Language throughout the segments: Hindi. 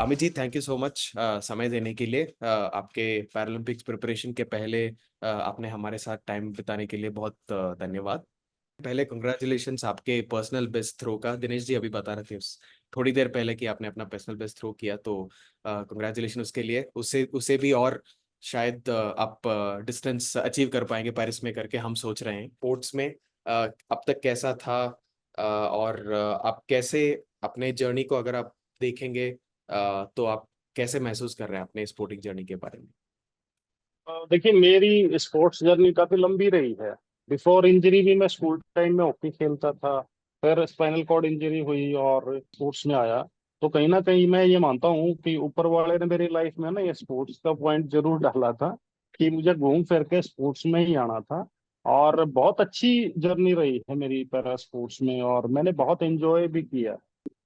Amit ji, thank you so much समय देने के लिए। आपके पैरालंपिक्स प्रिपरेशन के पहले आपने हमारे साथ टाइम बिताने के लिए बहुत धन्यवाद। पहले कंग्रेचुलेशंस आपके पर्सनल बेस्ट थ्रो का। दिनेश जी अभी बता रहे थे उस थोड़ी देर पहले कि आपने अपना पर्सनल बेस्ट थ्रो किया, तो कंग्रेचुलेशन उसके लिए। उससे उसे भी और शायद आप डिस्टेंस अचीव कर पाएंगे पेरिस में करके, हम सोच रहे हैं। स्पोर्ट्स में अब तक कैसा था, और आप कैसे अपने जर्नी को अगर आप देखेंगे, तो आप कैसे महसूस कर रहे हैं अपने स्पोर्टिंग जर्नी के बारे में? देखिए, मेरी स्पोर्ट्स जर्नी काफी लंबी रही है। बिफोर इंजरी भी मैं स्कूल टाइम में हॉकी खेलता था। फिर स्पाइनल कॉर्ड इंजरी हुई और स्पोर्ट्स में आया। तो कहीं ना कहीं मैं ये मानता हूँ कि ऊपर वाले ने मेरी लाइफ में ना ये स्पोर्ट्स का पॉइंट जरूर डाला था कि मुझे घूम फिर के स्पोर्ट्स में ही आना था। और बहुत अच्छी जर्नी रही है मेरी पैरा स्पोर्ट्स में, और मैंने बहुत एंजॉय भी किया।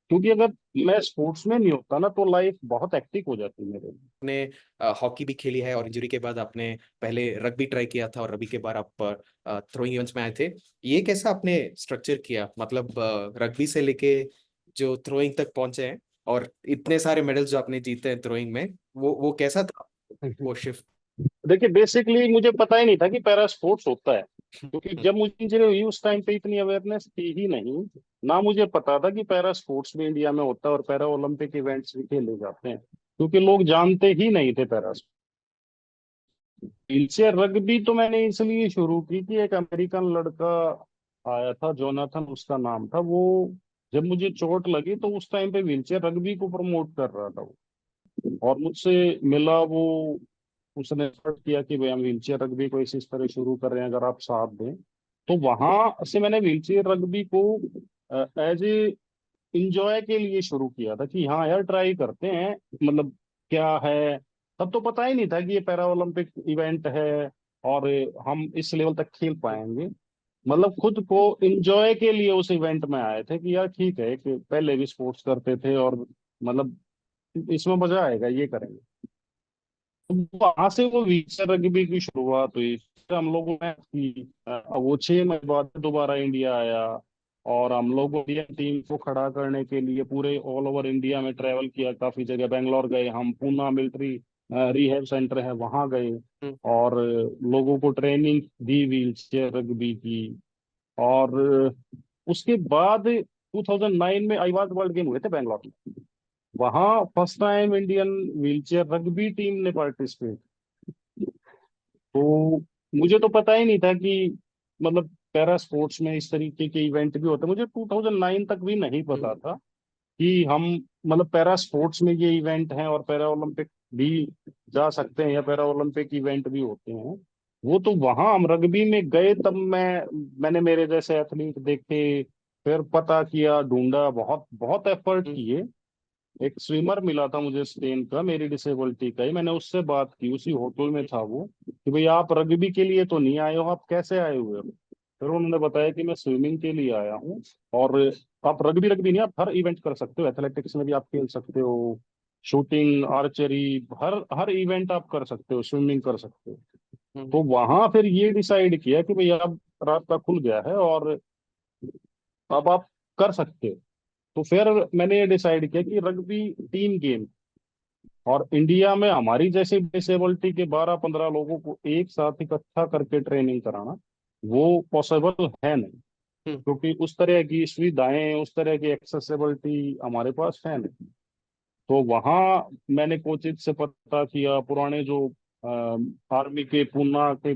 क्योंकि अगर मैं स्पोर्ट्स में नहीं होता ना तो लाइफ बहुत हेक्टिक हो जाती मेरे लिए। आपने हॉकी भी खेली है, और इंजरी के बाद आपने पहले रग्बी ट्राई किया था, और रग्बी के बाद आप थ्रोइंग इवेंट्स में आए थे। ये कैसा आपने स्ट्रक्चर किया, मतलब रग्बी से लेके जो थ्रोइंग तक पहुंचे हैं, और इतने सारे मेडल्स जो आपने जीते हैं थ्रोइंग में, वो कैसा था, वो शिफ्ट? देखिए, बेसिकली मुझे पता ही नहीं था कि पैरा स्पोर्ट्स होता है। क्योंकि जब मुझे इंजरी हुई उस टाइम पे इतनी अवेयरनेस थी ही नहीं। ना मुझे पता था कि पैरा स्पोर्ट्स भी इंडिया में होता है और पैरा ओलंपिक इवेंट्स भी खेले जाते हैं, क्योंकि लोग जानते ही नहीं थे पैरा। व्हीलचेयर रग्बी तो मैंने इसलिए शुरू की कि एक अमेरिकन लड़का आया था, जोनाथन उसका नाम था वो। जब मुझे चोट लगी तो उस टाइम पे व्हीलचेयर रग्बी को प्रमोट कर रहा था वो, और मुझसे मिला वो। उसने एफर्ट किया कि भाई हम व्हीलचेयर रग्बी को इस तरह शुरू कर रहे हैं, अगर आप साथ दें। तो वहां से मैंने व्हीलचेयर रग्बी को एज ए इंजॉय के लिए शुरू किया था कि हाँ यार, ट्राई करते हैं। मतलब क्या है, तब तो पता ही नहीं था कि ये पैरा ओलंपिक इवेंट है और हम इस लेवल तक खेल पाएंगे। मतलब खुद को इंजॉय के लिए उस इवेंट में आए थे कि यार ठीक है कि पहले भी स्पोर्ट्स करते थे और मतलब इसमें मजा आएगा, ये करेंगे। वहां से वो व्हीलचेयर रग्बी की शुरुआत हुई। फिर हम लोगों ने की वो 6 महीने बाद दोबारा इंडिया आया। और हम लोग इंडियन टीम को खड़ा करने के लिए पूरे ऑल ओवर इंडिया में ट्रेवल किया, काफी जगह बेंगलोर गए हम, पूना मिलिट्री रिहैब सेंटर है वहां गए। हम्म। और लोगों को ट्रेनिंग दी व्हीलचेयर रग्बी की। और उसके बाद 2009 में आईवाज वर्ल्ड गेम हुए थे बेंगलोर में। वहां first time Indian wheelchair rugby team ने पार्टिसिपेट। तो मुझे तो पता ही नहीं था कि मतलब पैरा स्पोर्ट्स में इस तरीके के इवेंट भी होते हैं। मुझे 2009 तक भी नहीं पता था कि हम मतलब पैरा स्पोर्ट्स में ये इवेंट हैं और पैरा ओलंपिक भी जा सकते हैं या पैरा ओलंपिक इवेंट भी होते हैं। वो तो वहां हम रग्बी में गए तब मैंने मेरे जैसे एथलीट देखे। फिर पता किया, ढूंढा, बहुत बहुत एफर्ट हम्म। किए। एक स्विमर मिला था मुझे स्पेन का, मेरी डिसेबिलिटी का ही। मैंने उससे बात की, उसी होटल में था वो, कि भाई आप रग्बी के लिए तो नहीं आए हो, आप कैसे आए हुए हो? फिर उन्होंने बताया कि मैं स्विमिंग के लिए आया हूँ। और आप रग्बी रग्बी नहीं, आप हर इवेंट कर सकते हो, एथलेटिक्स में भी आप खेल सकते हो, शूटिंग, आर्चरी, हर हर इवेंट आप कर सकते हो, स्विमिंग कर सकते हो। हम्म। तो वहां फिर ये डिसाइड किया कि भाई अब रास्ता खुल गया है और अब आप कर सकते हो। तो फिर मैंने ये डिसाइड किया कि रग्बी टीम गेम, और इंडिया में हमारी जैसी डिसेबिलिटी के 12-15 लोगों को एक साथ इकट्ठा करके ट्रेनिंग कराना वो पॉसिबल है नहीं। हम्म। क्योंकि उस तरह की सुविधाएं, उस तरह की एक्सेसिबिलिटी हमारे पास है नहीं। तो वहाँ मैंने कोचिंग से पता किया, पुराने जो आर्मी के, पूना के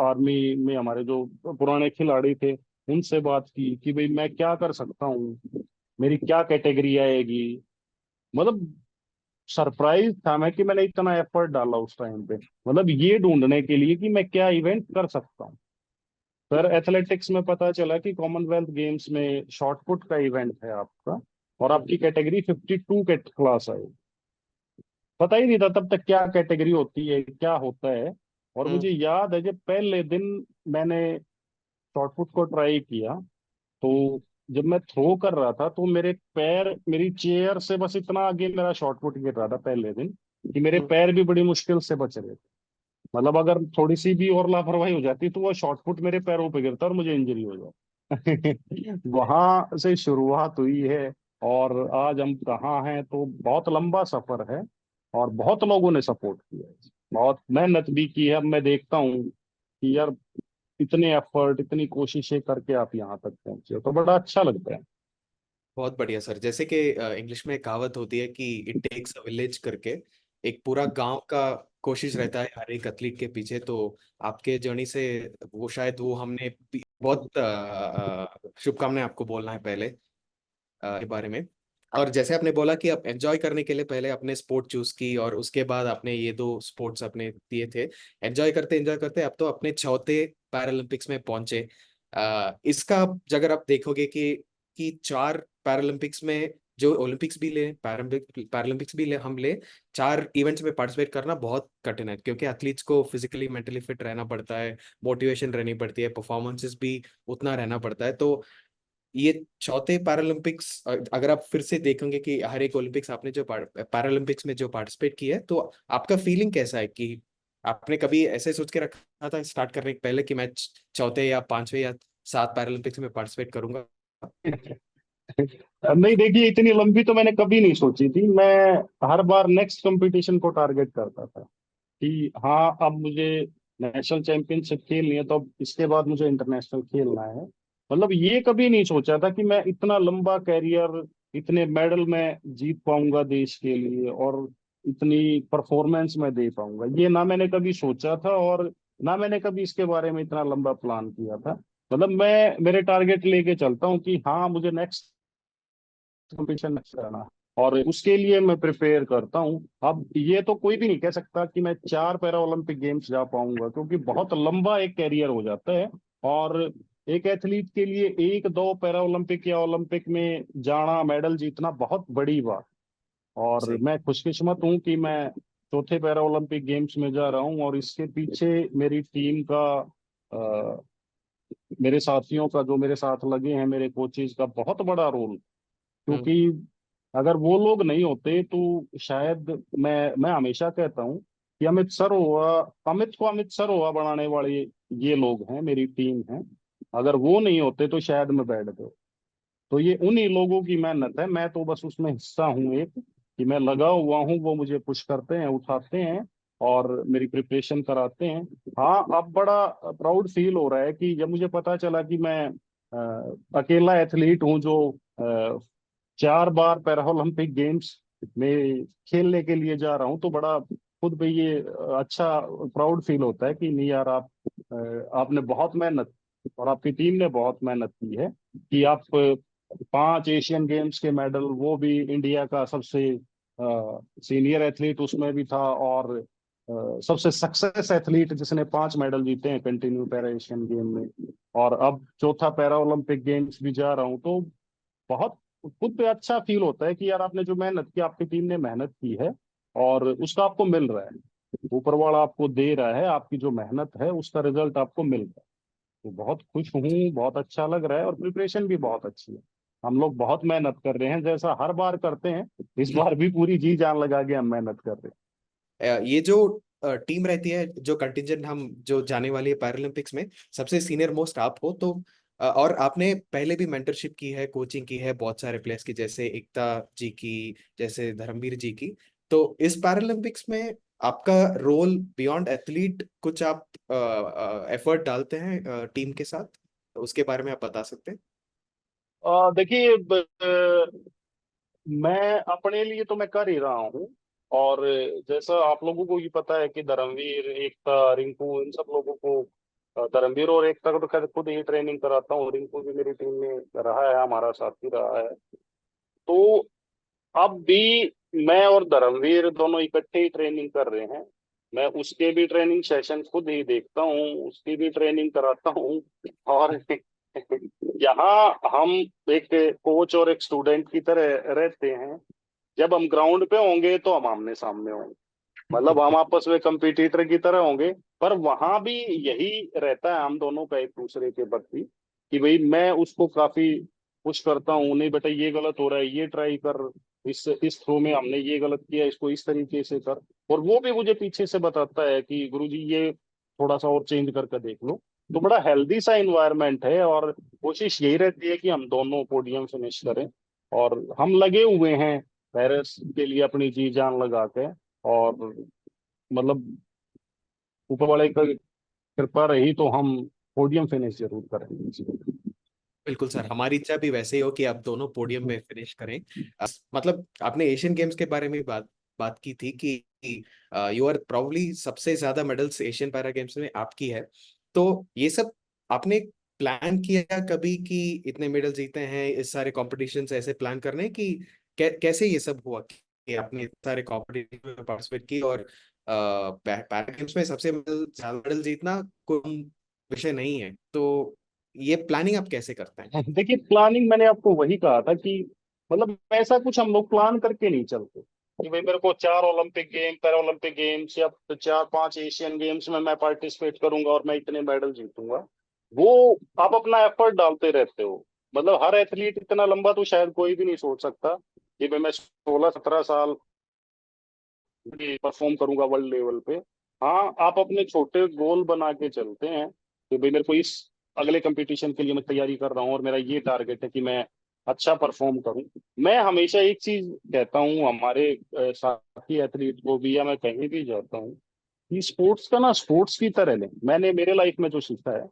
आर्मी में हमारे जो पुराने खिलाड़ी थे उनसे बात की कि भाई मैं क्या कर सकता हूँ, मेरी क्या कैटेगरी आएगी। मतलब सरप्राइज था मैं कि मैंने इतना एफर्ट डाला उस टाइम पे, मतलब ये ढूंढने के लिए कि मैं क्या इवेंट कर सकता हूँ। फिर एथलेटिक्स में पता चला कि कॉमनवेल्थ गेम्स में शॉट पुट का इवेंट है आपका, और हम्म। आपकी कैटेगरी 52 के क्लास है। पता ही नहीं था तब तक क्या कैटेगरी होती है, क्या होता है। और हम्म। मुझे याद है जब पहले दिन मैंने शॉट पुट को ट्राई किया, तो जब मैं थ्रो कर रहा था तो मेरे पैर मेरी चेयर से बस इतना आगे मेरा शॉट पुट गिर रहा था पहले दिन, कि मेरे हम्म। पैर भी बड़ी मुश्किल से बच रहे थे। मतलब अगर थोड़ी सी भी और लापरवाही हो जाती तो वो शॉट पुट मेरे पैरों पे गिरता और मुझे इंजरी हो जाती। वहां से शुरुआत हुई है। और आज हम कहाँ हैं, तो बहुत लंबा सफर है। और बहुत लोगों ने सपोर्ट किया है, बहुत मेहनत भी की है। अब मैं देखता हूँ कि यार इतने एफर्ट, इतनी कोशिशें करके आप यहाँ तक पहुंचे हो, तो बड़ा अच्छा लगता है। बहुत बढ़िया सर। जैसे कि इंग्लिश में एक कहावत होती है कि इट टेक्स अ विलेज करके, एक पूरा गांव का कोशिश रहता है हर एक एथलीट के पीछे। तो आपके जर्नी से वो शायद वो हमने बहुत शुभकामनाएं आपको बोलना है पहले के बारे में। और जैसे आपने बोला कि आप एंजॉय करने के लिए पहले अपने स्पोर्ट चूज की और उसके बाद आपने ये दो स्पोर्ट्स अपने दिए थे, एंजॉय करते अब तो अपने चौथे पैरालंपिक्स में पहुंचे। इसका अगर आप देखोगे कि चार पैरालंपिक्स में, जो ओलंपिक्स भी ले पैरालंपिक्स भी ले हम ले, चार इवेंट्स में पार्टिसिपेट करना बहुत कठिन है, क्योंकि एथलीट्स को फिजिकली मेंटली फिट रहना पड़ता है, मोटिवेशन रहनी पड़ती है, परफॉर्मेंसेस भी उतना रहना पड़ता है। तो ये चौथे पैरालंपिक्स अगर आप फिर से देखेंगे कि हर एक ओलंपिक्स आपने जो पैरालंपिक्स में जो पार्टिसिपेट किया है, तो आपका फीलिंग कैसा है कि आपने कभी ऐसे सोच के रखा था स्टार्ट करने के पहले कि मैं चौथे या पांचवे या सात पैरालंपिक्स में पार्टिसिपेट करूंगा? नहीं, देखिए इतनी लंबी तो मैंने कभी नहीं सोची थी। मैं हर बार नेक्स्ट कंपटीशन को टारगेट करता था कि हाँ, अब मुझे नेशनल चैंपियनशिप खेलनी है, तो अब इसके बाद मुझे इंटरनेशनल खेलना है। मतलब ये कभी नहीं सोचा था कि मैं इतना लंबा कैरियर, इतने मेडल मैं जीत पाऊंगा देश के लिए, और इतनी परफॉर्मेंस मैं दे पाऊंगा। ये ना मैंने कभी सोचा था, और ना मैंने कभी इसके बारे में इतना लंबा प्लान किया था। मतलब मैं मेरे टारगेट लेके चलता हूँ कि हाँ, मुझे नेक्स्ट कंपटीशन में रहना है, और उसके लिए मैं प्रिपेयर करता हूँ। अब ये तो कोई भी नहीं कह सकता कि मैं चार पैरा ओलंपिक गेम्स जा पाऊंगा, क्योंकि बहुत लंबा एक कैरियर हो जाता है। और एक एथलीट के लिए एक दो पैरा ओलंपिक या ओलंपिक में जाना, मेडल जीतना बहुत बड़ी बात। और सही। मैं खुशकिस्मत हूँ कि मैं चौथे पैरा ओलंपिक गेम्स में जा रहा हूँ, और इसके पीछे मेरी टीम का, मेरे साथियों का, जो मेरे साथ लगे हैं, मेरे कोचेज का बहुत बड़ा रोल। हम्म। क्योंकि अगर वो लोग नहीं होते तो शायद, मैं हमेशा कहता हूँ कि अमित को अमित सर हुआ बनाने वाले ये लोग हैं, मेरी टीम है। अगर वो नहीं होते तो शायद मैं बैठ गया। तो ये उन्हीं लोगों की मेहनत है, मैं तो बस उसमें हिस्सा हूँ एक, कि मैं लगा हुआ हूँ। वो मुझे पुश करते हैं, उठाते हैं, और मेरी प्रिपरेशन कराते हैं। हाँ, अब बड़ा प्राउड फील हो रहा है कि जब मुझे पता चला कि मैं अकेला एथलीट हूँ जो चार बार पैरा ओलंपिक गेम्स में खेलने के लिए जा रहा हूँ, तो बड़ा खुद पे ये अच्छा प्राउड फील होता है कि नहीं यार, आपने बहुत मेहनत, और आपकी टीम ने बहुत मेहनत की है कि आप पांच एशियन गेम्स के मेडल, वो भी इंडिया का सबसे सीनियर एथलीट उसमें भी था, और सबसे सक्सेस एथलीट जिसने पांच मेडल जीते हैं कंटिन्यू पैरा एशियन गेम में। और अब चौथा पैरा ओलंपिक गेम्स भी जा रहा हूँ, तो बहुत खुद पे अच्छा फील होता है कि यार आपने जो मेहनत की, आपकी टीम ने मेहनत की है, और उसका आपको मिल रहा है। ऊपर वाला आपको दे रहा है, आपकी जो मेहनत है उसका रिजल्ट आपको मिल रहा है। तो बहुत खुश हूँ, बहुत अच्छा लग रहा है, और प्रिपरेशन भी बहुत अच्छी है। हम लोग बहुत मेहनत कर रहे हैं, जैसा हर बार करते हैं, इस बार भी पूरी जी जान लगा के हम मेहनत कर रहे ये जो टीम रहती है, जो कंटिजेंट हम जो जाने वाली है पैरालंपिक्स में, सबसे सीनियर मोस्ट आप हो। तो और आपने पहले भी मेंटरशिप की है, कोचिंग की है बहुत सारे प्लेयर्स की, जैसे एकता जी की, जैसे धर्मवीर जी की। तो इस पैरालंपिक्स में आपका रोल बियॉन्ड एथलीट, कुछ आप एफर्ट डालते हैं टीम के साथ, तो उसके बारे में आप बता सकते हैं? देखिए, मैं अपने लिए तो मैं कर ही रहा हूँ। और जैसा आप लोगों को भी पता है कि धर्मवीर, एकता, रिंकू, इन सब लोगों को, धर्मवीर और एकता को तो खैर खुद ही ट्रेनिंग कराता हूँ। रिंकू भी मेरी टीम में रहा है, हमारा साथी रहा है। तो अब भी मैं और धर्मवीर दोनों इकट्ठे ही ट्रेनिंग कर रहे हैं। मैं उसके भी ट्रेनिंग सेशन खुद ही देखता हूँ, उसकी भी ट्रेनिंग कराता हूँ। और यहाँ हम एक कोच और एक स्टूडेंट की तरह रहते हैं। जब हम ग्राउंड पे होंगे तो हम आमने सामने होंगे, मतलब हम आपस में कंपटीटर की तरह होंगे। पर वहां भी यही रहता है हम दोनों का एक दूसरे के प्रति, कि भाई मैं उसको काफी पुश करता हूँ, नहीं बेटा ये गलत हो रहा है, ये ट्राई कर, इस थ्रो में हमने ये गलत किया, इसको इस तरीके से कर। और वो भी मुझे पीछे से बताता है कि गुरुजी ये थोड़ा सा और चेंज करके देख लो। तो बड़ा हेल्दी सा इन्वायरमेंट है, और कोशिश यही रहती है कि हम दोनों पोडियम फिनिश करें। और हम लगे हुए हैं पेरिस के लिए अपनी जी जान लगा के। और मतलब ऊपर वाले की कृपा रही तो हम पोडियम फिनिश जरूर करेंगे इसमें। बिल्कुल सर, हमारी इच्छा भी वैसे ही हो कि आप दोनों पोडियम में फिनिश करें। मतलब आपने एशियन गेम्स के बारे में बात बात की थी कि यू आर प्रॉब्ली सबसे ज्यादा मेडल्स एशियन पैरा गेम्स में आपकी है। तो ये सब आपने प्लान किया कभी कि इतने मेडल जीते हैं, इस सारे कॉम्पिटिशन ऐसे प्लान करने की कैसे ये सब हुआ कि आपने इतने सारे कॉम्पिटिशन में पार्टिसिपेट की और पैरा गेम्स में सबसे ज्यादा मेडल जीतना कोई विषय नहीं है, तो ये प्लानिंग आप कैसे करते हैं? देखिए, प्लानिंग मैंने आपको वही कहा था कि मतलब ऐसा कुछ हम लोग प्लान करके नहीं चलते कि भाई मेरे को 4 Olympic game, para Olympic games या 4-5 एशियन गेम्स में मैं पार्टिसिपेट करूंगा और मैं इतने मेडल जीतूंगा। वो आप अपना एफर्ट डालते रहते हो। मतलब हर एथलीट इतना लंबा तो शायद कोई भी नहीं सोच सकता कि भाई मैं 16-17 साल परफॉर्म करूंगा वर्ल्ड लेवल पे। हाँ, आप अपने छोटे गोल बना के चलते हैं कि भाई मेरे को इस अगले कंपटीशन के लिए मैं तैयारी कर रहा हूँ और मेरा ये टारगेट है कि मैं अच्छा परफॉर्म करूं। मैं हमेशा एक चीज कहता हूँ हमारे साथी एथलीट को भी, या मैं कहीं भी जाता हूँ, कि स्पोर्ट्स का ना स्पोर्ट्स की तरह लें। मैंने मेरे लाइफ में जो सीखा है,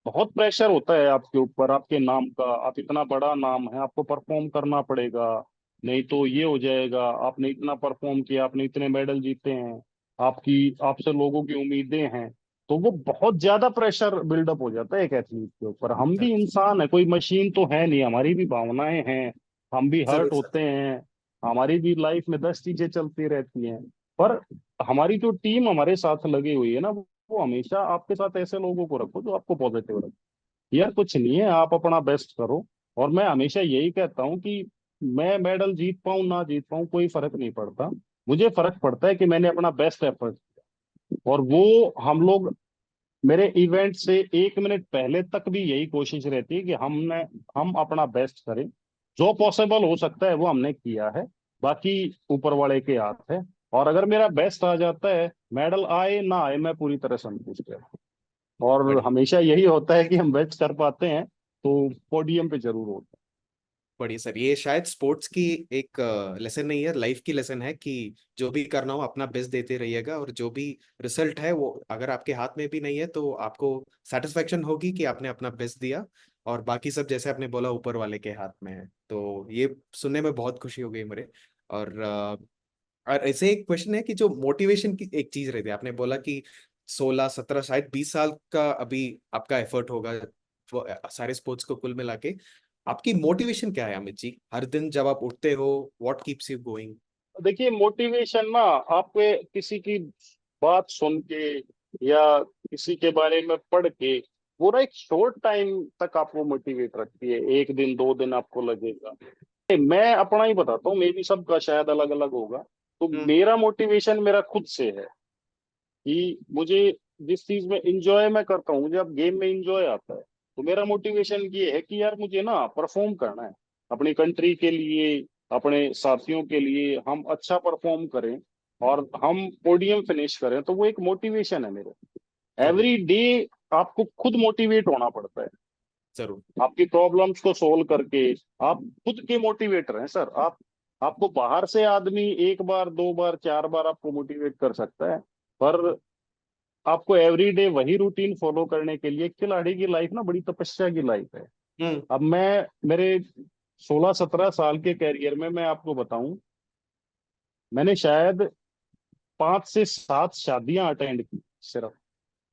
बहुत प्रेशर होता है आपके ऊपर, आपके नाम का। आप इतना बड़ा नाम है, आपको परफॉर्म करना पड़ेगा, नहीं तो ये हो जाएगा। आपने इतना परफॉर्म किया, आपने इतने मेडल जीते हैं, आपकी आपसे लोगों की उम्मीदें हैं। तो वो बहुत ज्यादा प्रेशर बिल्डअप हो जाता है एक एथलीट के ऊपर। हम भी सर, इंसान है, कोई मशीन तो है नहीं, हमारी भी भावनाएं हैं, हम भी हर्ट जरूर सर। होते हैं, हमारी भी लाइफ में 10 चीजें चलती रहती हैं। पर हमारी जो टीम हमारे साथ लगी हुई है ना, वो हमेशा आपके साथ ऐसे लोगों को रखो जो आपको पॉजिटिव रखे। यार कुछ नहीं है, आप अपना बेस्ट करो। और मैं हमेशा यही कहता हूँ कि मैं मेडल जीत पाऊं ना जीत पाऊं कोई फर्क नहीं पड़ता। मुझे फर्क पड़ता है कि मैंने अपना बेस्ट एफर्ट किया। और वो हम लोग मेरे इवेंट से 1 मिनट पहले तक भी यही कोशिश रहती है कि हम अपना बेस्ट करें। जो पॉसिबल हो सकता है वो हमने किया है, बाकी ऊपर वाले के हाथ है। और अगर मेरा बेस्ट आ जाता है, मेडल आए ना आए, मैं पूरी तरह संतुष्ट है। और बढ़िया। हमेशा यही होता है कि हम बेस्ट कर पाते हैं तो पोडियम पे जरूर होता बढ़िया सर, ये शायद स्पोर्ट्स की एक लेसन नहीं है, लाइफ की लेसन है कि जो भी करना हो अपना बेस्ट देते रहिएगा, और जो भी रिजल्ट है वो अगर आपके हाथ में भी नहीं है तो आपको सेटिस्फेक्शन होगी कि आपने अपना बेस्ट दिया, और बाकी सब जैसे आपने बोला ऊपर वाले के हाथ में है। तो ये सुनने में बहुत खुशी हो गई मेरे। और और ऐसे एक क्वेश्चन है कि जो मोटिवेशन की एक चीज रहती है, आपने बोला कि 16 17 शायद 20 साल का अभी आपका एफर्ट होगा सारे स्पोर्ट्स को कुल मिला के। आपकी मोटिवेशन क्या है अमित जी, हर दिन जब आप उठते हो, व्हाट कीप्स यू गोइंग? है। देखिए, मोटिवेशन ना आपके किसी की बात सुन के या किसी के बारे में पढ़ के वो ना एक शॉर्ट टाइम तक आपको मोटिवेट रखती है। 1 दिन 2 दिन आपको लगेगा। मैं अपना ही बताता हूँ, मे भी सबका शायद अलग अलग होगा। तो हम्म। मेरा मोटिवेशन मेरा खुद से है कि मुझे जिस चीज में इंजॉय मैं करता हूँ, मुझे अब गेम में इंजॉय आता है, तो मेरा मोटिवेशन ये है कि यार मुझे ना परफॉर्म करना है अपनी कंट्री के लिए, अपने साथियों के लिए। हम अच्छा परफॉर्म करें और हम पोडियम फिनिश करें, तो वो एक मोटिवेशन है मेरे। जरूर। एवरी डे आपको खुद मोटिवेट होना पड़ता है। जरूर। आपकी प्रॉब्लम्स को सोल्व करके आप खुद के मोटिवेटर हैं सर। आपको बाहर से आदमी 1 बार 2 बार 4 बार आपको मोटिवेट कर सकता है, पर आपको एवरीडे वही रूटीन फॉलो करने के लिए, खिलाड़ी की लाइफ ना बड़ी तपस्या की लाइफ है। हम्म। अब मैं मेरे 16-17 साल के कैरियर में मैं आपको बताऊं, मैंने शायद 5 से 7 शादियां अटेंड की सिर्फ।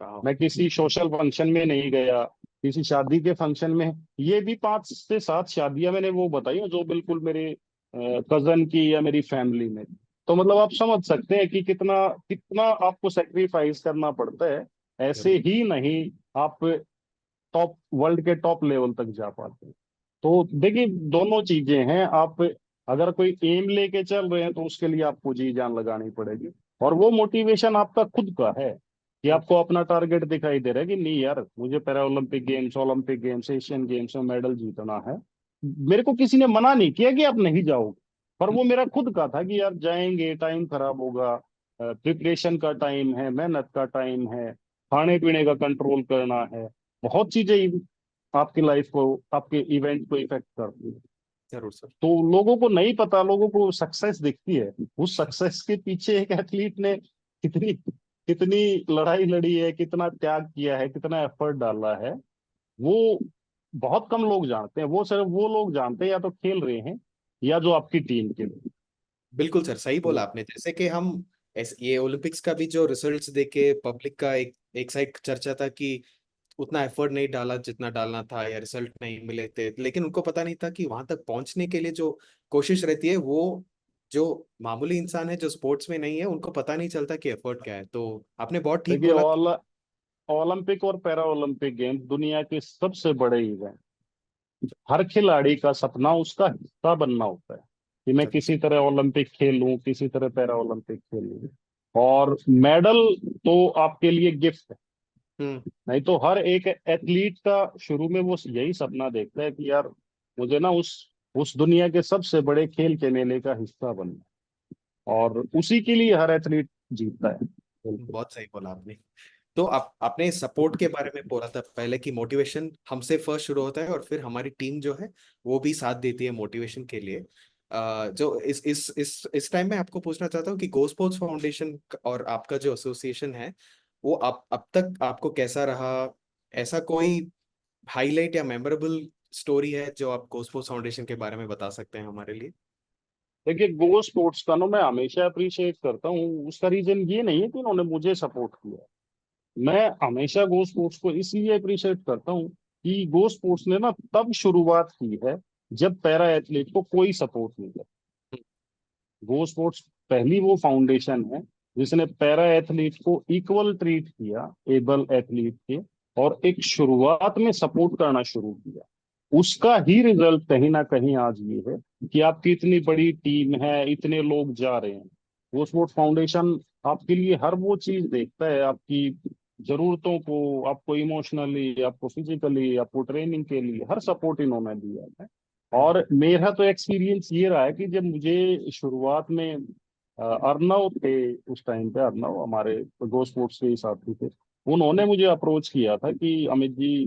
वाह। मैं किसी सोशल फंक्शन में नहीं गया, किसी शादी के फंक्शन में। ये भी 5 से 7 शादियां मैंने वो बताई हैं जो बिल्कुल मेरे कजन की या मेरी फैमिली में। तो मतलब आप समझ सकते हैं कि कितना कितना आपको सेक्रीफाइस करना पड़ता है। ऐसे जरूर। ही नहीं आप टॉप वर्ल्ड के टॉप लेवल तक जा पाते हैं। तो देखिए, दोनों चीजें हैं। आप अगर कोई एम लेके चल रहे हैं तो उसके लिए आपको जी जान लगानी पड़ेगी। और वो मोटिवेशन आपका खुद का है कि हम्म। आपको अपना टारगेट दिखाई दे रहा है कि नहीं यार, मुझे para Olympic games Asian games में मेडल जीतना है। मेरे को किसी ने मना नहीं किया कि आप नहीं जाओगे, पर वो मेरा खुद का था कि यार जाएंगे, टाइम खराब होगा, प्रिपरेशन का टाइम है, मेहनत का टाइम है, खाने पीने का कंट्रोल करना है। बहुत चीजें आपकी लाइफ को, आपके इवेंट को इफेक्ट करती है। जरूर सर। तो लोगों को नहीं पता, लोगों को सक्सेस दिखती है, उस सक्सेस के पीछे एक एथलीट ने कितनी कितनी लड़ाई लड़ी है, कितना त्याग किया है, कितना एफर्ट डाला है, वो बहुत कम लोग जानते हैं। वो सिर्फ वो लोग जानते हैं या तो खेल रहे हैं या जो आपकी टीम के लिए। बिल्कुल सर, सही बोला तो आपने। जैसे कि हम ये ओलंपिक्स का भी जो रिजल्ट्स देके पब्लिक का एक एक साइड चर्चा था कि उतना एफर्ट नहीं डाला जितना डालना था, या रिजल्ट नहीं मिले थे, लेकिन उनको पता नहीं था कि वहां तक पहुंचने के लिए जो कोशिश रहती है, वो जो मामूली इंसान है जो स्पोर्ट्स में नहीं है, उनको पता नहीं चलता कि एफर्ट क्या है। तो आपने बहुत ठीक देखिए, बोला। ओलंपिक और पैरा ओलंपिक गेम दुनिया के सबसे बड़े इवेंट। हर खिलाड़ी का सपना उसका हिस्सा बनना होता है कि मैं किसी तरह ओलंपिक खेल लूं, किसी तरह पैरा ओलंपिक खेल लूं। और मेडल तो आपके लिए गिफ्ट है। हम्म। नहीं तो हर एक एथलीट का शुरू में वो यही सपना देखता है कि यार मुझे ना उस दुनिया के सबसे बड़े खेल के मेले का हिस्सा बनना है। और उसी के लिए हर एथलीट जीतता है। बिल्कुल। बहुत सही बोला आपने। तो आपने सपोर्ट के बारे में बोला था पहले कि मोटिवेशन हमसे फर्स्ट शुरू होता है, और फिर हमारी टीम जो है वो भी साथ देती है मोटिवेशन के लिए। जो इस टाइम में आपको पूछना चाहता हूँ कि गो स्पोर्ट्स फाउंडेशन और आपका जो एसोसिएशन है, वो आप अब तक आपको कैसा रहा? ऐसा कोई हाईलाइट या मेमोरेबल स्टोरी है जो आप गो स्पोर्ट्स फाउंडेशन के बारे में बता सकते हैं हमारे लिए? देखिए, गो स्पोर्ट्स का ना मैं हमेशा अप्रिशिएट करता हूँ। उसका रीजन ये नहीं है कि उन्होंने मुझे सपोर्ट किया। मैं हमेशा गो स्पोर्ट्स को इसलिए अप्रिशिएट करता हूँ कि गो स्पोर्ट्स ने ना तब शुरुआत की है जब पैरा एथलीट को कोई सपोर्ट नहीं था। गो स्पोर्ट्स पहली वो फाउंडेशन है जिसने पैरा एथलीट को इक्वल ट्रीट किया एबल एथलीट के, और एक शुरुआत में सपोर्ट करना शुरू किया। उसका ही रिजल्ट कहीं ना कहीं आज ये है कि आपकी इतनी बड़ी टीम है, इतने लोग जा रहे हैं। गो स्पोर्ट्स फाउंडेशन आपके लिए हर वो चीज देखता है, आपकी जरूरतों को, आपको इमोशनली, आपको फिजिकली, आपको ट्रेनिंग के लिए हर सपोर्ट इन्होंने दिया है। और मेरा तो एक्सपीरियंस ये रहा है कि जब मुझे शुरुआत में अर्नव थे, उस टाइम पे अर्नव हमारे गो स्पोर्ट्स के ही साथी थे, उन्होंने मुझे अप्रोच किया था कि अमित जी,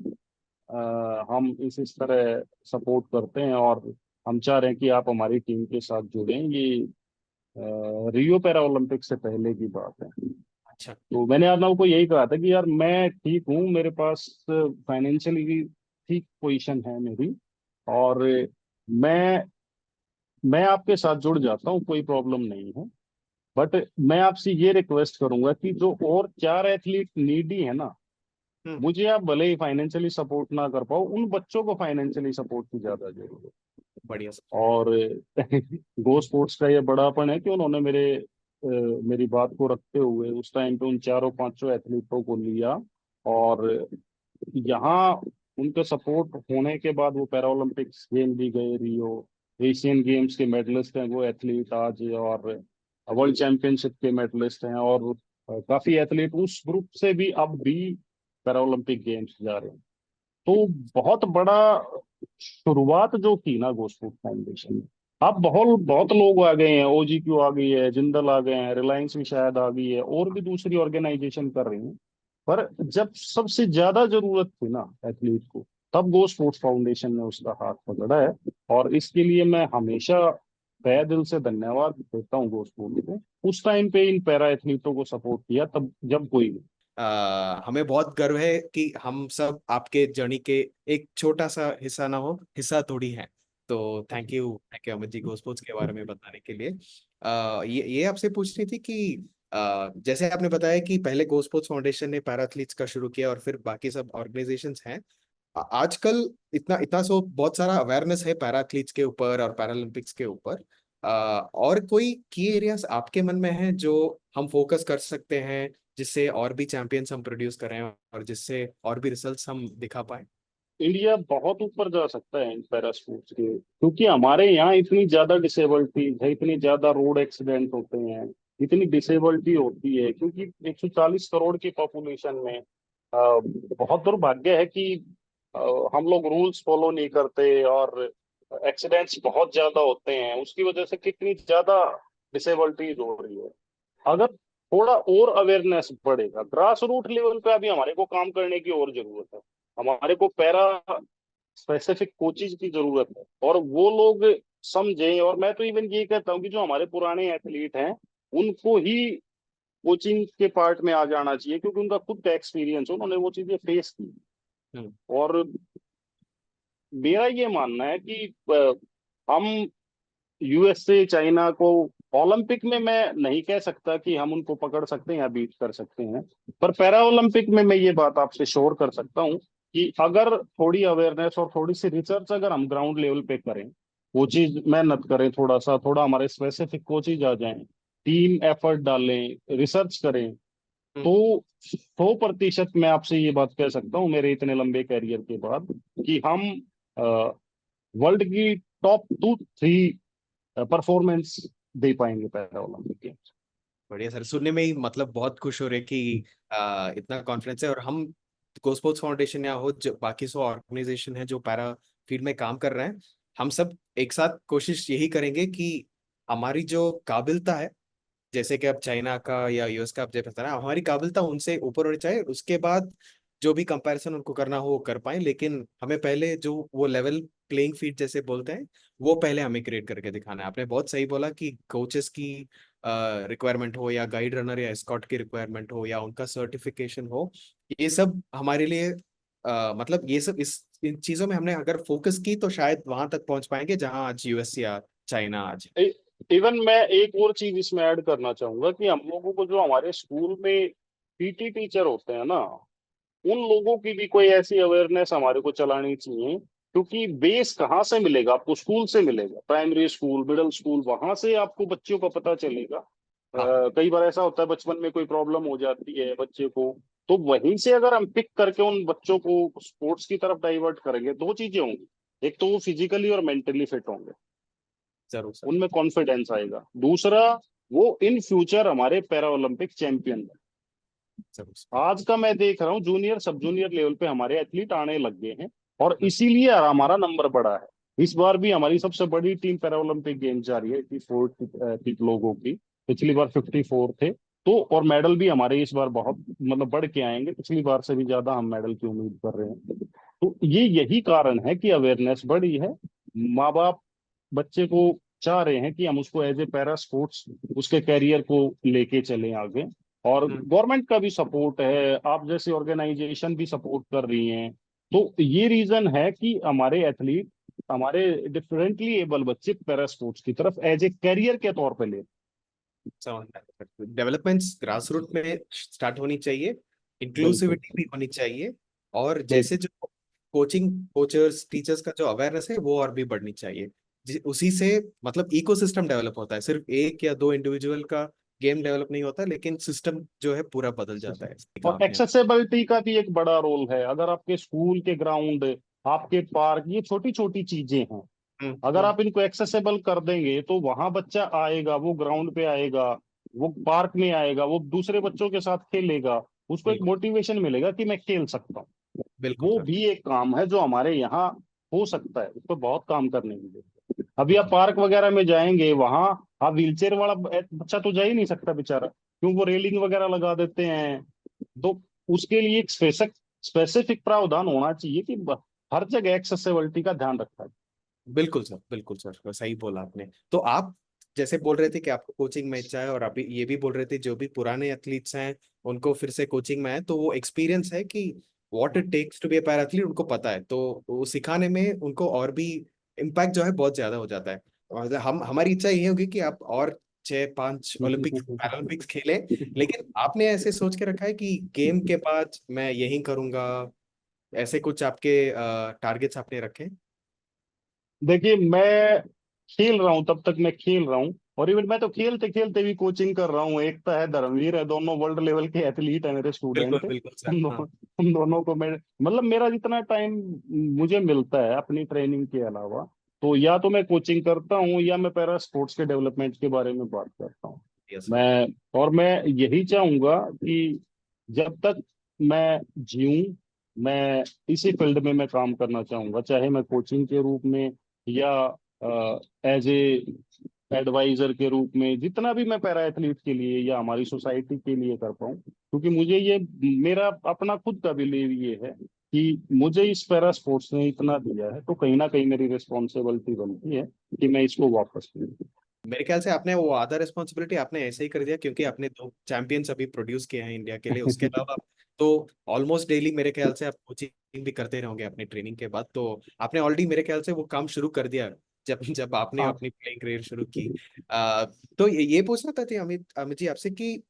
हम इस तरह सपोर्ट करते हैं और हम चाह रहे हैं कि आप हमारी टीम के साथ जुड़ें। ये रियो पैरा ओलंपिक से पहले की बात है। अच्छा। तो मैंने अर्नव को यही कहा था कि यार मैं ठीक हूँ, मेरे पास फाइनेंशियली ठीक पोजीशन है मेरी, और मैं मैं आपके साथ जुड़ जाता हूँ, कोई प्रॉब्लम नहीं है। बट मैं आपसे ये रिक्वेस्ट करूंगा कि जो और 4 एथलीट नीडी है ना, हम्म। मुझे आप भले ही फाइनेंशियली सपोर्ट ना कर पाओ, उन बच्चों को फाइनेंशियली सपोर्ट की ज्यादा जरूरत है। बढ़िया सर। और गो स्पोर्ट्स का ये बड़ापन है कि उन्होंने मेरी बात को रखते हुए उस टाइम पे उन चारों पांचों एथलीटों को लिया। और यहाँ उनके सपोर्ट होने के बाद वो पैरा ओलंपिक्स गेम भी गए, रियो एशियन गेम्स के मेडलिस्ट हैं वो एथलीट आज, और वर्ल्ड चैंपियनशिप के मेडलिस्ट हैं। और काफी एथलीट उस ग्रुप से भी अब भी पैरा ओलंपिक गेम्स जा रहे हैं। तो बहुत बड़ा शुरुआत जो की ना गो स्पोर्ट्स फाउंडेशन ने, अब बहुत बहुत लोग आ गए हैं, ओजीक्यू आ गई है, जिंदल आ गए हैं, रिलायंस भी शायद आ गई है, और भी दूसरी ऑर्गेनाइजेशन कर रही हैं। पर जब सबसे ज्यादा जरूरत थी ना एथलीट को, तब गो स्पोर्ट्स फाउंडेशन ने उसका हाथ पकड़ा है। और इसके लिए मैं हमेशा तहे दिल से धन्यवाद देता हूँ गो स्पोर्ट्स को। उस टाइम पे इन पैरा एथलीटों को सपोर्ट किया तब जब कोई नहीं। हमें बहुत गर्व है कि हम सब आपके जर्नी के एक छोटा सा हिस्सा ना हो, हिस्सा थोड़ी है। तो thank you Amit ji, go sports के बारे में बताने के लिए। ये आपसे पूछनी थी कि जैसे आपने बताया कि पहले गो स्पोर्ट्स फाउंडेशन ने पैरा एथलीट्स का शुरू किया, और फिर बाकी सब ऑर्गेनाइजेशंस हैं। आजकल इतना इतना सो बहुत सारा अवेयरनेस है पैरा एथलीट्स के ऊपर और पैरालंपिक्स के ऊपर। और कोई की एरियाज आपके मन में है जो हम फोकस कर सकते हैं, जिससे और भी चैंपियंस हम प्रोड्यूस करें और जिससे और भी रिजल्ट्स हम दिखा पाए? इंडिया बहुत ऊपर जा सकता है इन पैरा स्पोर्ट्स के, क्योंकि हमारे यहाँ इतनी ज्यादा डिसेबिलिटीज है, इतनी ज्यादा रोड एक्सीडेंट होते हैं, इतनी डिसेबिलिटी होती है, क्योंकि 140 करोड़ की पॉपुलेशन में बहुत दुर्भाग्य है कि अ, हम लोग रूल्स फॉलो नहीं करते, और एक्सीडेंट्स बहुत ज्यादा होते हैं। उसकी वजह से कितनी ज्यादा डिसेबिलिटीज हो रही है। अगर थोड़ा और अवेयरनेस बढ़ेगा ग्रास रूट लेवल पे, अभी हमारे को काम करने की और जरूरत है। हमारे को पैरा स्पेसिफिक कोचेज की जरूरत है, और वो लोग समझें। और मैं तो इवन ये कहता हूँ कि जो हमारे पुराने एथलीट हैं उनको ही कोचिंग के पार्ट में आ जाना चाहिए, क्योंकि उनका खुद का एक्सपीरियंस है, उन्होंने वो चीजें फेस की। हम्म। और मेरा ये मानना है कि हम यूएसए चाइना को ओलंपिक में, मैं नहीं कह सकता कि हम उनको पकड़ सकते हैं या बीट कर सकते हैं, पर पैरा ओलंपिक में मैं ये बात आपसे श्योर कर सकता हूँ कि अगर थोड़ी अवेयरनेस और थोड़ी सी रिसर्च अगर हम ग्राउंड लेवल पे करें, कोचिज मेहनत करें, थोड़ा सा थोड़ा हमारे स्पेसिफिक कोचिज आ जाएं, टीम एफर्ट डालें, रिसर्च करें, हम्म। तो 100% मैं आपसे ये बात कह सकता हूँ मेरे इतने लंबे कैरियर के बाद कि हम वर्ल्ड की टॉप 2-3 परफॉर्मेंस दे पाएंगे पैरा ओलंपिक गेम्स। बढ़िया सर, सुनने में ही मतलब बहुत खुश हो रहे कि इतना कॉन्फिडेंस है। और हम गो स्पोर्ट्स फाउंडेशन या हो जो बाकी सो ऑर्गेनाइजेशन है जो पैरा फील्ड में काम कर रहे हैं, हम सब एक साथ कोशिश यही करेंगे कि हमारी जो काबिलता है, जैसे कि अब चाइना का या यूएस का आप जैसे बता रहे हैं, हमारी काबिलता उनसे ऊपर होनी चाहिए। उसके बाद जो भी कंपैरिजन उनको करना हो वो कर पाए, लेकिन हमें पहले जो वो लेवल प्लेइंग फील्ड जैसे बोलते हैं वो पहले हमें क्रिएट करके दिखाना है। आपने बहुत सही बोला कि कोचेस की रिक्वायरमेंट हो या गाइड रनर या एस्कॉट की रिक्वायरमेंट हो या उनका सर्टिफिकेशन हो, ये सब हमारे लिए मतलब ये सब इस इन चीजों में हमने अगर फोकस की तो शायद वहां तक पहुंच पाएंगे जहां आज यूएस या चाइना आज। इवन मैं एक और चीज इसमें ऐड करना चाहूंगा कि हम लोगों को जो हमारे स्कूल में पीटी टीचर होते हैं ना, उन लोगों की भी कोई ऐसी अवेयरनेस हमारे को चलानी चाहिए, क्योंकि बेस कहाँ से मिलेगा आपको? स्कूल से मिलेगा, प्राइमरी स्कूल, मिडिल स्कूल, वहां से आपको बच्चों का पता चलेगा। हाँ। कई बार ऐसा होता है बचपन में कोई प्रॉब्लम हो जाती है बच्चे को, तो वहीं से अगर हम पिक करके उन बच्चों को स्पोर्ट्स की तरफ डाइवर्ट करेंगे, दो चीजें होंगी। एक तो वो फिजिकली और मेंटली फिट होंगे, जरूर सर। उनमें कॉन्फिडेंस आएगा। दूसरा, वो इन फ्यूचर हमारे पैरा ओलंपिक चैंपियन। जरूर सर। आज का मैं देख रहा हूँ जूनियर सब जूनियर लेवल पे हमारे एथलीट आने लग गए हैं, और इसीलिए हमारा नंबर बढ़ा है। इस बार भी हमारी सबसे बड़ी टीम पैरा ओलंपिक गेम्स जा रही है, 84 लोगों की। पिछली बार 54 थे। तो और मेडल भी हमारे इस बार बहुत मतलब बढ़ के आएंगे, पिछली बार से भी ज्यादा हम मेडल की उम्मीद कर रहे हैं। तो ये यही कारण है कि अवेयरनेस बढ़ी है। माँ बाप बच्चे को चाह रहे हैं कि हम उसको एज ए पैरा स्पोर्ट्स उसके कैरियर को लेके चलें आगे। और हम्म। गवर्नमेंट का भी सपोर्ट है, आप जैसे ऑर्गेनाइजेशन भी सपोर्ट कर रही हैं। तो ये रीजन है कि हमारे एथलीट, हमारे डिफरेंटली एबल बच्चे पैरा स्पोर्ट्स की तरफ एज ए कैरियर के तौर पे ले। डेवलपमेंट्स ग्रास रूट में स्टार्ट होनी चाहिए, बिल्कुल इंक्लूसिविटी भी होनी चाहिए, और जैसे बिल्कुल जो कोचिंग कोचर्स टीचर्स का जो अवेयरनेस है वो और भी बढ़नी चाहिए। उसी से मतलब इकोसिस्टम डेवलप होता है, सिर्फ एक या दो इंडिविजुअल का गेम डेवलप नहीं होता, लेकिन सिस्टम जो है पूरा बदल जाता है। सही कहा और आपने। एक्सेसिबिलिटी का भी एक बड़ा रोल है। अगर आपके स्कूल के ग्राउंड, आपके पार्क, ये छोटी छोटी चीजें हैं, अगर हम्म। आप इनको एक्सेसिबल कर देंगे तो वहां बच्चा आएगा, वो ग्राउंड पे आएगा, वो पार्क में आएगा, वो दूसरे बच्चों के साथ खेलेगा, उसको एक बिल्कुल। मोटिवेशन मिलेगा कि मैं खेल सकता हूँ। बिल्कुल वो सर। भी एक काम है जो हमारे यहाँ हो सकता है, उस पर बहुत काम करने की जरूरत है। अभी आप बिल्कुल। पार्क वगैरह में जाएंगे, वहां आप व्हीलचेयर वाला बच्चा तो जा ही नहीं सकता बेचारा, क्यों? वो रेलिंग वगैरह लगा देते हैं। तो उसके लिए एक स्पेसिफिक प्रावधान होना चाहिए कि हर जगह एक्सेसिबिलिटी का ध्यान रखा जाए। बिल्कुल सर, सही बोला आपने। तो आप जैसे बोल रहे थे कि आपको कोचिंग में इच्छा है, और अभी ये भी बोल रहे थे जो भी पुराने एथलीट्स हैं उनको फिर से कोचिंग में है, तो वो एक्सपीरियंस है कि what it takes to be a para athlete उनको पता है, तो वो सिखाने में उनको और भी इम्पैक्ट जो है बहुत ज्यादा हो जाता है। और हम हमारी इच्छा ये होगी कि आप और 6-5 ओलंपिक पैरालंपिक्स खेलें, लेकिन आपने ऐसे सोच के रखा है कि गेम के बाद मैं यही करूंगा, ऐसे कुछ आपके टारगेट्स आपने रखे? देखिए, मैं खेल रहा हूं, तब तक मैं खेल रहा हूं, और इवन मैं तो खेलते खेलते भी कोचिंग कर रहा हूँ। एकता है, धर्मवीर है, दोनों वर्ल्ड लेवल के एथलीट है मेरे बिल्कुल स्टूडेंट। बिल्कुल सर। उन दोनों को मैं मतलब मेरा जितना टाइम मुझे मिलता है अपनी ट्रेनिंग के अलावा, तो या तो मैं कोचिंग करता हूँ या मैं पैरा स्पोर्ट्स के डेवलपमेंट के बारे में बात करता हूँ। Yes sir. मैं और मैं यही चाहूंगा कि जब तक मैं जीऊँ, मैं इसी फील्ड में मैं काम करना चाहूंगा, चाहे मैं कोचिंग के रूप में या एज ए एडवाइजर के रूप में, जितना भी मैं पैरा एथलीट के लिए या हमारी सोसाइटी के लिए कर पाऊँ। क्योंकि मुझे ये, मेरा अपना खुद का बिलीव ये है कि मुझे इस पैरा स्पोर्ट्स ने इतना दिया है, तो कहीं ना कहीं मेरी रिस्पॉन्सिबिलिटी बनती है कि मैं इसको वापस दूं। मेरे ख्याल से आपने वो आधा रिस्पॉन्सिबिलिटी आपने ऐसे ही कर दिया क्योंकि आपने 2 चैंपियंस अभी प्रोड्यूस किए हैं इंडिया के लिए। उसके अलावा तो ऑलमोस्ट डेली मेरे ख्याल से आप कोचिंग भी करते रहोगे अपनी ट्रेनिंग के बाद, तो आपने ऑलरेडी मेरे ख्याल से वो काम शुरू कर दिया जब जब आपने हाँ। अपनी प्लेइंग करियर शुरू की। तो ये पूछना था जी अमित अमित जी आपसे कि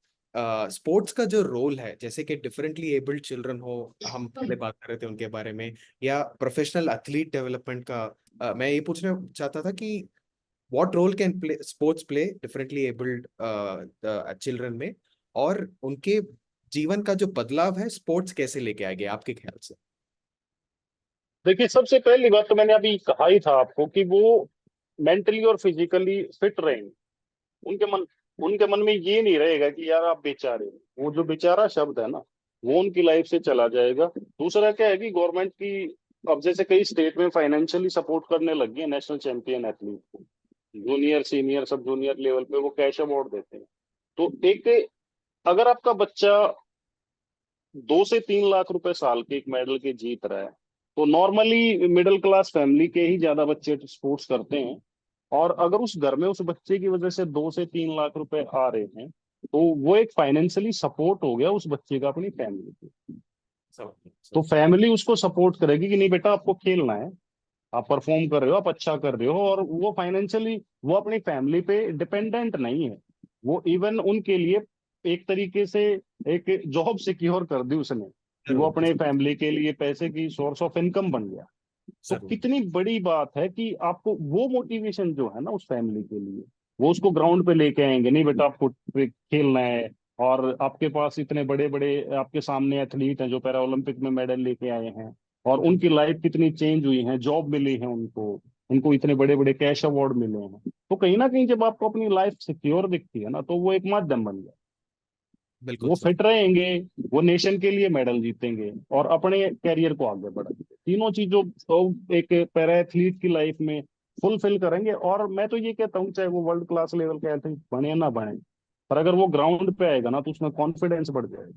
स्पोर्ट्स का जो रोल है, जैसे कि डिफरेंटली एबल्ड चिल्ड्रन हो, हम पहले बात कर रहे थे उनके बारे में, या प्रोफेशनल एथलीट डेवलपमेंट का, मैं ये पूछना चाहता था कि what role can sports play differently abled children में, और उनके जीवन का जो बदलाव है स्पोर्ट्स कैसे लेके आएंगे आपके ख्याल से? देखिए, सबसे पहली बात तो मैंने अभी कहा ही था आपको कि वो मेंटली और फिजिकली फिट रहेंगे। उनके मन उनके मन में ये नहीं रहेगा कि यार आप बेचारे हो। वो जो बेचारा शब्द है ना, वो उनकी लाइफ से चला जाएगा। दूसरा क्या है कि गवर्नमेंट की अब जैसे कई स्टेट में फाइनेंशियली सपोर्ट करने लगी है नेशनल चैंपियन एथलीट को। जूनियर सीनियर सब जूनियर लेवल पे वो कैश अवार्ड देते हैं। तो एक, अगर आपका बच्चा 2 से 3 लाख रुपए साल के एक मेडल के जीत रहा है, तो नॉर्मली मिडिल क्लास फैमिली के ही ज्यादा बच्चे स्पोर्ट्स करते हैं। और अगर उस घर में उस बच्चे की वजह से 2 से 3 लाख रुपए आ रहे हैं, तो वो एक फाइनेंशियली सपोर्ट हो गया उस बच्चे का अपनी फैमिली को। सब तो सब फैमिली उसको सपोर्ट करेगी कि नहीं बेटा, आपको खेलना है, आप परफॉर्म कर रहे हो, आप अच्छा कर रहे हो। और वो फाइनेंशियली वो अपनी फैमिली पे डिपेंडेंट नहीं है। वो इवन उनके लिए एक तरीके से एक जॉब सिक्योर कर दी उसने, कि वो जरूर अपने फैमिली के लिए पैसे की सोर्स ऑफ इनकम बन गया। तो जरूर। कितनी बड़ी बात है कि आपको वो मोटिवेशन जो है ना उस फैमिली के लिए, वो उसको ग्राउंड पे लेके आएंगे, नहीं बेटा आपको खेलना है। और आपके पास इतने बड़े बड़े आपके सामने एथलीट हैं जो पैरा ओलंपिक में मेडल लेके आए हैं, और उनकी लाइफ कितनी चेंज हुई है, जॉब मिली है उनको, उनको इतने बड़े बड़े कैश अवार्ड मिले हैं। तो कहीं ना कहीं जब आपको अपनी लाइफ सिक्योर दिखती है ना, तो वो एक माध्यम बन गया। बिल्कुल वो सर। फिट रहेंगे, वो नेशन के लिए मेडल जीतेंगे और अपने कैरियर को आगे बढ़ाएंगे। तीनों चीजों तो एक पैरा एथलीट की लाइफ में फुलफिल करेंगे। और मैं तो ये कहता हूँ, चाहे वो वर्ल्ड क्लास लेवल का एथलीट बने ना बने, पर अगर वो ग्राउंड पे आएगा ना, तो उसमें कॉन्फिडेंस बढ़ जाएगा कि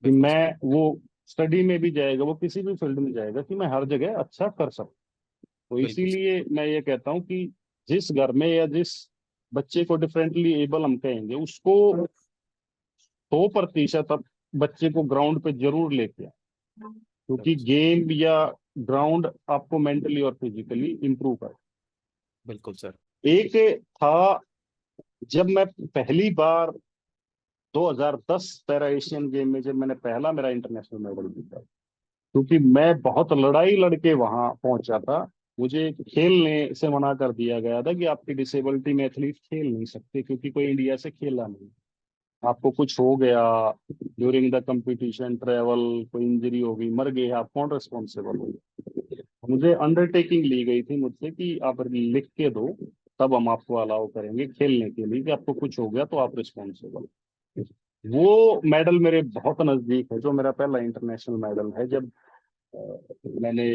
बिल्कुल सर। मैं वो स्टडी में भी जाएगा, वो किसी भी फील्ड में जाएगा, कि मैं हर जगह अच्छा कर सकूं। तो बिल्कुल सर। इसीलिए मैं ये कहता हूँ कि जिस घर में या जिस बच्चे को डिफरेंटली एबल हम कहेंगे, उसको 100% अब बच्चे को ग्राउंड पे जरूर लेके आए, क्योंकि जरूर। गेम या ग्राउंड आपको मेंटली और फिजिकली इंप्रूव करे। बिल्कुल सर। एक था, जब मैं पहली बार 2010 पैरा एशियन गेम में जब मैंने पहला मेरा इंटरनेशनल मेडल जीता, क्योंकि मैं बहुत लड़ाई लड़के वहां पहुंचा था। मुझे खेलने से मना कर दिया गया था कि आपकी डिसेबिलिटी में एथलीट खेल नहीं सकते, क्योंकि कोई इंडिया से खेला नहीं। आपको कुछ हो गया ड्यूरिंग द कंपटीशन, ट्रेवल, कोई इंजरी हो गई, मर गए, आप कौन रिस्पॉन्सिबल हो? मुझे अंडरटेकिंग ली गई थी मुझसे कि आप लिख के दो, तब हम आपको अलाउ करेंगे खेलने के लिए, कि आपको कुछ हो गया तो आप रिस्पॉन्सिबल। वो मेडल मेरे बहुत नजदीक है, जो मेरा पहला इंटरनेशनल मेडल है। जब मैंने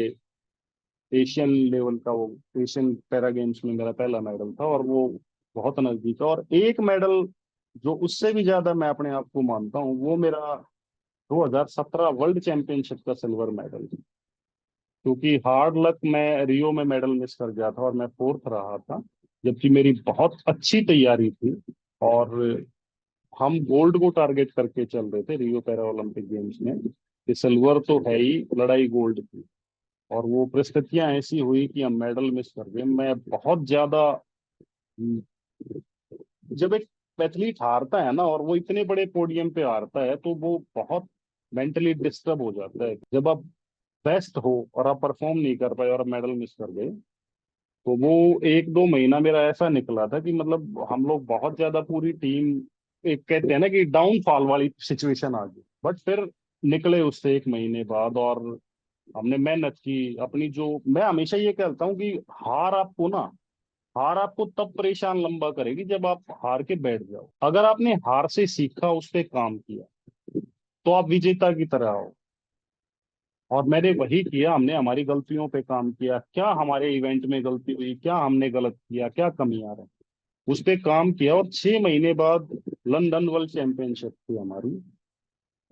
एशियन लेवल का वो एशियन पैरा गेम्स में मेरा पहला मेडल था, और वो बहुत नजदीक है। और एक मेडल जो उससे भी ज्यादा मैं अपने आप को मानता हूँ, वो मेरा 2017 वर्ल्ड चैंपियनशिप का सिल्वर मेडल। क्योंकि हार्ड लक, मैं रियो में मेडल मिस कर गया था और मैं फोर्थ रहा था, जबकि मेरी बहुत अच्छी तैयारी थी। और हम गोल्ड को टारगेट करके चल रहे थे रियो पैरा ओलंपिक गेम्स में, कि सिल्वर तो है ही, लड़ाई गोल्ड की। और वो परिस्थितियां ऐसी हुई कि हम मेडल मिस कर गए। मैं बहुत ज्यादा, जब एक एथलीट हारता है ना, और वो इतने बड़े पोडियम पे हारता है, तो वो बहुत मेंटली डिस्टर्ब हो जाता है। जब आप बेस्ट हो और आप परफॉर्म नहीं कर पाए और मेडल मिस कर गए, तो वो 1-2 महीना मेरा ऐसा निकला था कि मतलब हम लोग बहुत ज्यादा पूरी टीम, एक कहते हैं ना कि डाउनफॉल वाली सिचुएशन आ गई। बट फिर निकले उससे 1 महीने बाद, और हमने मेहनत की अपनी। जो मैं हमेशा ये कहता हूँ कि हार आपको ना हार आपको तब परेशान लंबा करेगी जब आप हार के बैठ जाओ। अगर आपने हार से सीखा, उस पर काम किया, तो आप विजेता की तरह हो। और मैंने वही किया, हमने हमारी गलतियों पे काम किया, क्या हमारे इवेंट में गलती हुई, क्या हमने गलत किया, क्या कमियां रही, उस पे काम किया। और 6 महीने बाद लंदन वर्ल्ड चैंपियनशिप थी हमारी,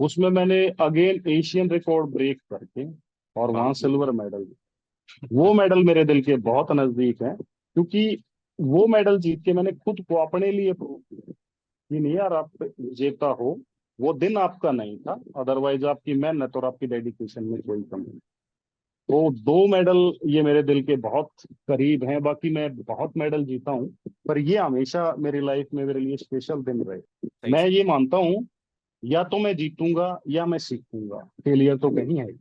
उसमें मैंने अगेन एशियन रिकॉर्ड ब्रेक करके और वाह। वहां सिल्वर मेडल। वो मेडल मेरे दिल के बहुत नजदीक है, क्योंकि वो मेडल जीत के मैंने खुद को अपने लिए प्रूव किया कि नहीं यार, आप विजेता हो। वो दिन आपका नहीं था, अदरवाइज आपकी मेहनत और आपकी डेडिकेशन में कोई कमी नहीं। तो दो मेडल ये मेरे दिल के बहुत करीब हैं। बाकी मैं बहुत मेडल जीता हूँ, पर ये हमेशा मेरी लाइफ में मेरे लिए स्पेशल दिन रहे। सही मैं सही। ये मानता हूँ, या तो मैं जीतूंगा या मैं सीखूंगा, फेलियर तो कहीं है ही।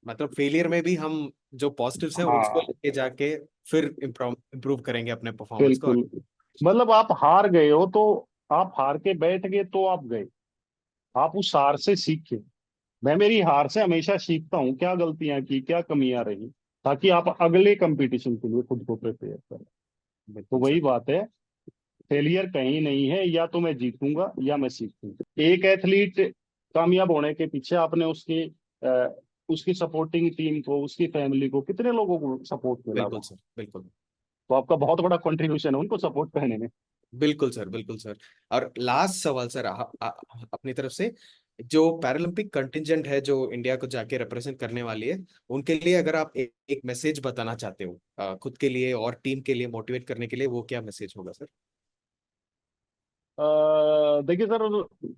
मतलब फेलियर में भी हम जो पॉजिटिव्स है उसको हाँ, लेके जाके फिर इम्प्रूव इम्प्रूव करेंगे अपने परफॉर्मेंस को। बिल्कुल। मतलब आप हार गए हो तो आप हार के बैठ गए तो आप गए, आप उस हार से सीखे। मैं मेरी हार से हमेशा सीखता हूँ, क्या गलतियां की, क्या कमियां रही, ताकि आप अगले कंपटीशन के लिए खुद को प्रिपेयर करें। तो बिल्कुल सर। वही बात है, फेलियर कहीं नहीं है, या तो मैं जीतूंगा या मैं सीखूंगा। एक एथलीट कामयाब होने के पीछे आपने उसकी सपोर्टिंग टीम को, उसकी फैमिली को, कितने लोगों को सपोर्ट मिला बिल्कुल वहाँ। सर। बिल्कुल। तो आपका बहुत बड़ा कंट्रीब्यूशन है उनको सपोर्ट करने में। बिल्कुल सर। बिल्कुल सर। और लास्ट सवाल सर, अपनी तरफ से जो पैरालंपिक कंटिजेंट है जो इंडिया को जाके रिप्रेजेंट करने वाली है, उनके लिए अगर आप एक मैसेज बताना चाहते हो खुद के लिए और टीम के लिए मोटिवेट करने के लिए, वो क्या मैसेज होगा सर? देखिए सर,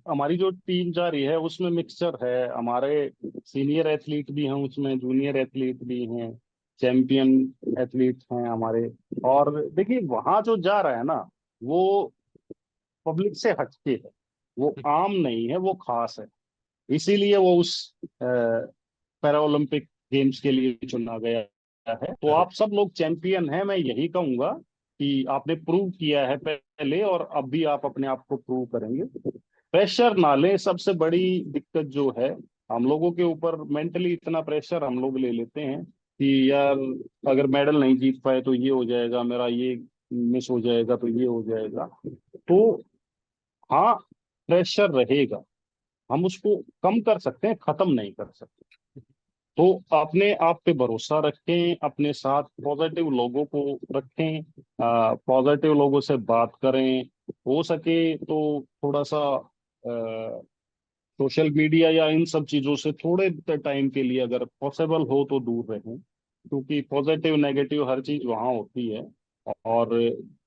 हमारी जो टीम जा रही है उसमें मिक्सचर है। हमारे सीनियर एथलीट भी हैं उसमें, जूनियर एथलीट भी हैं, चैंपियन एथलीट हैं हमारे। और देखिए वहां जो जा रहा है ना, वो पब्लिक से हटके है, वो आम नहीं है, वो खास है। इसीलिए वो उस पैरा ओलंपिक गेम्स के लिए चुना गया है। तो जरूर। आप सब लोग चैंपियन हैं, मैं यही कहूंगा कि आपने प्रूव किया है पहले, और अब भी आप अपने आप को प्रूव करेंगे। प्रेशर ना लें, सबसे बड़ी दिक्कत जो है, हम लोगों के ऊपर मेंटली इतना प्रेशर हम लोग ले लेते हैं कि यार अगर मेडल नहीं जीत पाए तो ये हो जाएगा, मेरा ये मिस हो जाएगा, तो ये हो जाएगा। तो हाँ, प्रेशर रहेगा, हम उसको कम कर सकते हैं, खत्म नहीं कर सकते। तो अपने आप पे भरोसा रखें, अपने साथ पॉजिटिव लोगों को रखें, पॉजिटिव लोगों से बात करें। हो सके तो थोड़ा सा सोशल मीडिया या इन सब चीजों से थोड़े टाइम के लिए अगर पॉसिबल हो तो दूर रहें, क्योंकि पॉजिटिव नेगेटिव हर चीज वहां होती है। और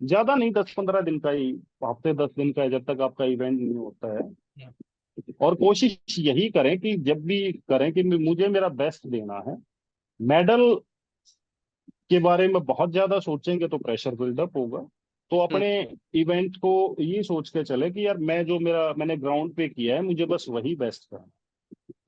ज्यादा नहीं, 10-15 दिन का ही, हफ्ते 10 दिन का है, जब तक आपका इवेंट नहीं होता है। और कोशिश यही करें कि जब भी करें कि मुझे मेरा बेस्ट देना है। मेडल के बारे में बहुत ज्यादा सोचेंगे तो प्रेशर बिल्डअप होगा। तो हम्म। अपने इवेंट को ये सोच के चले कि यार मैं जो मेरा मैंने ग्राउंड पे किया है, मुझे बस वही बेस्ट करना।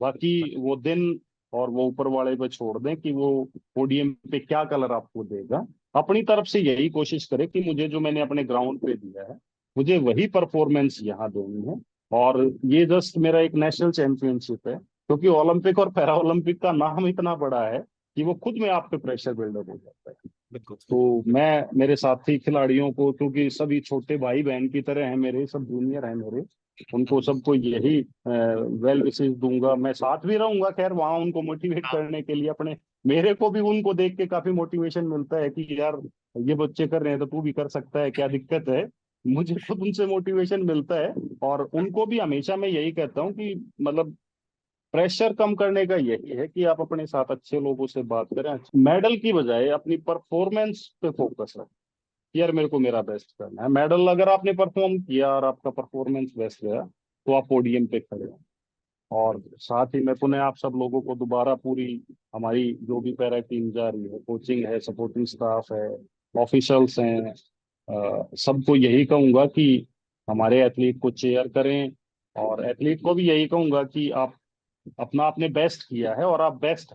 बाकी वो दिन और वो ऊपर वाले पे छोड़ दें कि वो पोडियम पे क्या कलर आपको देगा। अपनी तरफ से यही कोशिश करें कि मुझे जो मैंने अपने ग्राउंड पे दिया है, मुझे वही परफॉर्मेंस यहाँ देनी है। और ये जस्ट मेरा एक नेशनल चैंपियनशिप है, क्योंकि ओलंपिक और पैरा ओलंपिक का नाम इतना बड़ा है कि वो खुद में आप पे प्रेशर बिल्डअप हो जाता है। बिल्कुल सर। तो मैं मेरे साथी खिलाड़ियों को, क्योंकि सभी छोटे भाई बहन की तरह हैं, मेरे सब जूनियर हैं मेरे, उनको सबको यही वेल विशेस दूंगा। मैं साथ भी रहूंगा खैर वहां उनको मोटिवेट हाँ। करने के लिए अपने। मेरे को भी उनको देख के काफी मोटिवेशन मिलता है कि यार ये बच्चे कर रहे हैं तो तू भी कर सकता है, क्या दिक्कत है। मुझे खुद उनसे मोटिवेशन मिलता है। और उनको भी हमेशा मैं यही कहता हूँ कि मतलब प्रेशर कम करने का यही है कि आप अपने साथ अच्छे लोगों से बात करें, मेडल की बजाय अपनी परफॉर्मेंस पे फोकस रखें। यार मेरे को मेरा बेस्ट करना है, मेडल अगर आपने परफॉर्म किया और आपका परफॉर्मेंस बेस्ट गया तो आप पोडियम पे खड़े हो। और साथ ही मैं पुनः आप सब लोगों को दोबारा पूरी हमारी जो भी पैरा टीम जा रही है, कोचिंग है, सपोर्टिंग स्टाफ है, ऑफिशियल्स हैं, सबको यही कहूंगा कि हमारे एथलीट को चेयर करें। और एथलीट को भी यही कहूंगा कि आप अपना आपने बेस्ट किया है और आप बेस्ट,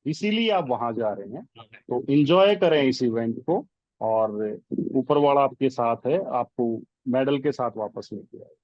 इसीलिए आप वहां जा रहे हैं। तो इंजॉय करें इस इवेंट को, और ऊपर वाला आपके साथ है, आपको मेडल के साथ वापस लेके आए।